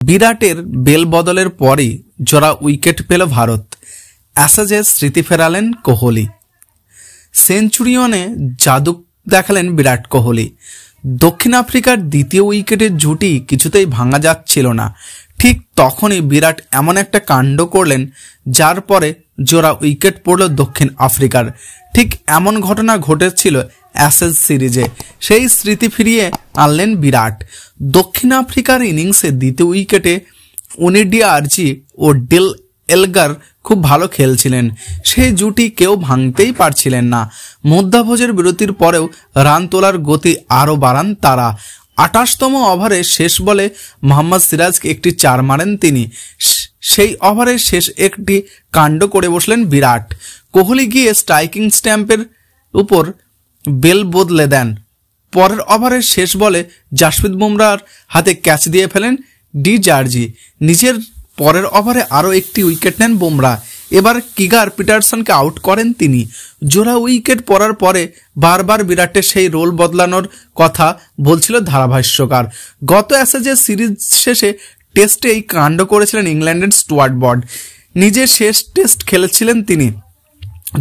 বিরাটের বেল বদলের পরই জোড়া উইকেট পেল ভারত। অ্যাশেজে স্মৃতি ফেরালেন কোহলি। সেঞ্চুরিয়নে জাদু দেখালেন বিরাট কোহলি। দক্ষিণ আফ্রিকার দ্বিতীয় উইকেটের জুটি কিছুতেই ভাঙা যাচ্ছিল না। ঠিক তখনই বিরাট এমন একটা কাণ্ড করলেন যার পরে জোড়া উইকেট পড়ল দক্ষিণ আফ্রিকার। ঠিক এমন ঘটনা ঘটেছিল অ্যাশেজ সিরিজে। সেই স্মৃতি ফিরিয়ে আনলেন বিরাট। দক্ষিণ আফ্রিকার ইনিংসে দ্বিতীয় উইকেটে ওনিডিআরজি ও ডিল এলগার খুব ভালো খেলছিলেন। সেই জুটি কেউ ভাঙতেই পারছিলেন না। মধ্যাহ্নভোজের বিরতির পরেও রান তোলার গতি আরও বাড়ান তারা। 28তম ওভারে শেষ বলে মোহাম্মদ সিরাজকে একটি 4 মারেন তিনি। সেই ওভারের শেষ একটি কাণ্ড করে বসলেন বিরাট। কোহলি গিয়ে স্ট্রাইকিং স্ট্যাম্পের উপর বেল বদলে দেন। পরের ওভারের শেষ বলে জাসপ্রীত বুমরাহর হাতে ক্যাচ দিয়ে ফেলেন ডি জার্জি। নিজের পরের ওভারে আরও একটি উইকেট নেন বুমরাহ। এবার কিগার পিটারসনকে আউট করেন তিনি। জোড়া উইকেট পড়ার পরে বারবার বিরাটের সেই রোল বদলানোর কথা বলছিল ধারাভাষ্যকার। গত অ্যাশেজের সিরিজ শেষে টেস্টে এই কাণ্ড করেছিলেন ইংল্যান্ডের স্টুয়ার্ট ব্রড। নিজের শেষ টেস্ট খেলেছিলেন তিনি।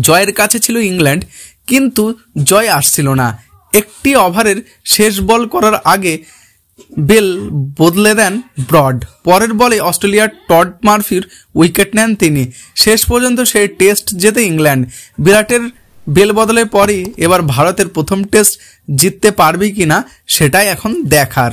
জয়ের কাছে ছিল ইংল্যান্ড, কিন্তু জয় আসছিল না। একটি ওভারের শেষ বল করার আগে বেল বদলে দেন ব্রড। পরের বলে অস্ট্রেলিয়ার টড মার্ফির উইকেট নেন তিনি। শেষ পর্যন্ত সেই টেস্ট জেতে ইংল্যান্ড। বিরাটের বেল বদলের পরই এবার ভারতের প্রথম টেস্ট জিততে পারবে কিনা সেটাই এখন দেখার।